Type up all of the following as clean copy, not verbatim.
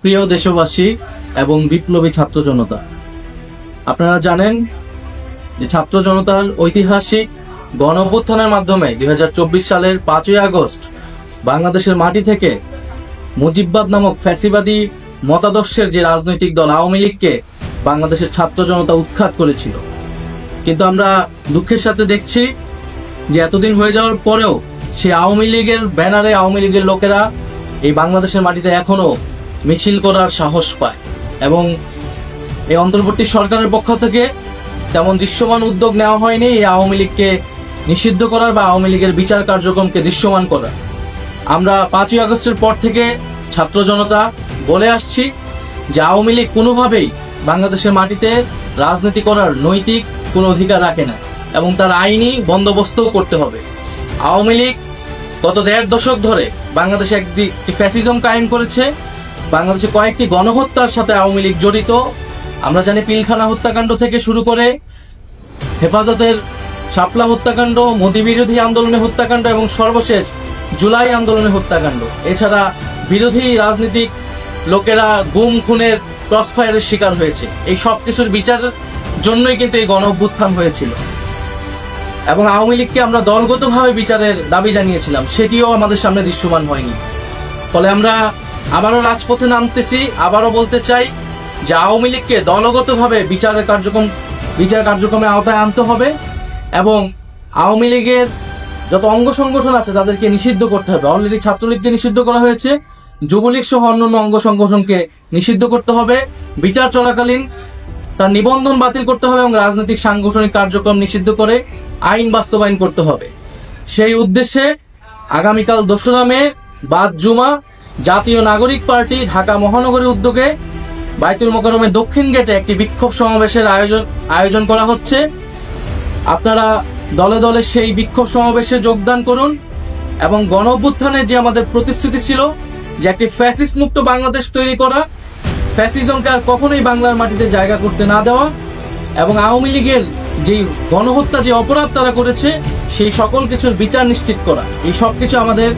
প্রিয় দেশবাসী এবং বিপ্লবী ছাত্র জনতা, আপনারা জানেন যে ছাত্র জনতার ঐতিহাসিক গণ অভ্যুত্থানের মাধ্যমে 2024 সালের 5ই আগস্ট বাংলাদেশের মাটি থেকে মুজিববাদ নামক ফ্যাসিবাদী মতাদর্শের যে রাজনৈতিক দল আওয়ামী লীগকে বাংলাদেশের ছাত্র জনতা উৎখাত করেছিল। কিন্তু আমরা দুঃখের সাথে দেখছি যে এতদিন হয়ে যাওয়ার পরেও সেই আওয়ামী লীগের ব্যানারে আওয়ামী লীগের লোকেরা এই বাংলাদেশের মাটিতে এখনো মিছিল করার সাহস পায় এবং এই অন্তর্বর্তী সরকারের পক্ষ থেকে তেমন দৃশ্যমান উদ্যোগ নেওয়া হয়নি এই আওয়ামী লীগকে নিষিদ্ধ করার বা আওয়ামী লীগের বিচার কার্যক্রমকে দৃশ্যমান করার। আমরা 5ই আগস্টের পর থেকে ছাত্র জনতা বলে আসছি যে আওয়ামী লীগ কোনোভাবেই বাংলাদেশের মাটিতে রাজনীতি করার নৈতিক কোনো অধিকার রাখে না এবং তার আইনি বন্দোবস্তও করতে হবে। আওয়ামী লীগ গত 1.5 দশক ধরে বাংলাদেশে একটি ফ্যাসিজম কায়েম করেছে। বাংলাদেশে কয়েকটি গণহত্যার সাথে আওয়ামী লীগ জড়িত। আমরা জানি পিলখানা হত্যাকাণ্ড থেকে শুরু করে হেফাজতের শাপলা হত্যাকাণ্ড, মোদি বিরোধী আন্দোলনে হত্যাকাণ্ড এবং সর্বশেষ জুলাই আন্দোলনে হত্যাকাণ্ড। এছাড়া বিরোধী রাজনীতিক লোকেরা গুম খুনের ক্রসফায়ারের শিকার হয়েছে। এই সব কিছুর বিচারের জন্যই কিন্তু এই গণ অভ্যুত্থান হয়েছিল এবং আওয়ামী লীগকে আমরা দলগতভাবে বিচারের দাবি জানিয়েছিলাম, সেটিও আমাদের সামনে দৃশ্যমান হয়নি। ফলে আমরা আবারও রাজপথে নামতেছি। আবারও বলতে চাই যে আওয়ামী লীগকে দলগতভাবে বিচার কার্যক্রমে আওতায় আনতে হবে এবং আওয়ামী লীগের যত অঙ্গ সংগঠন আছে তাদেরকে নিষিদ্ধ করতে হবে। অলরেডি ছাত্রলীগকে নিষিদ্ধ করা হয়েছে, যুবলীগ সহ অন্যান্য অঙ্গ সংগঠনকে নিষিদ্ধ করতে হবে। বিচার চলাকালীন তার নিবন্ধন বাতিল করতে হবে এবং রাজনৈতিক সাংগঠনিক কার্যক্রম নিষিদ্ধ করে আইন বাস্তবায়ন করতে হবে। সেই উদ্দেশ্যে আগামীকাল 2রা মে বাদ জুমা জাতীয় নাগরিক পার্টি ঢাকা মহানগরীর উদ্যোগে বাইতুল মোকাররমের দক্ষিণ গেটে একটি বিক্ষোভ সমাবেশের আয়োজন করা হচ্ছে। আপনারা দলে দলে সেই বিক্ষোভ সমাবেশে যোগদান করুন এবং গণ অভ্যুত্থানের যে আমাদের প্রতিশ্রুতি ছিল যে একটি ফ্যাসিস্ট মুক্ত বাংলাদেশ তৈরি করা, ফ্যাসিজমকে আর কখনোই বাংলার মাটিতে জায়গা করতে না দেওয়া এবং আওয়ামী লীগের যে গণহত্যা যে অপরাধ তারা করেছে সেই সকল কিছুর বিচার নিশ্চিত করা, এই সব কিছু আমাদের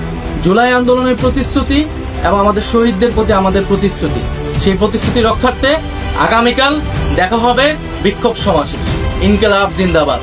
জুলাই আন্দোলনের প্রতিশ্রুতি এবং আমাদের শহীদদের প্রতি আমাদের প্রতিশ্রুতি। সেই প্রতিশ্রুতি রক্ষার্থে আগামীকাল দেখা হবে বিক্ষোভ সমাবেশে। ইনকিলাব জিন্দাবাদ।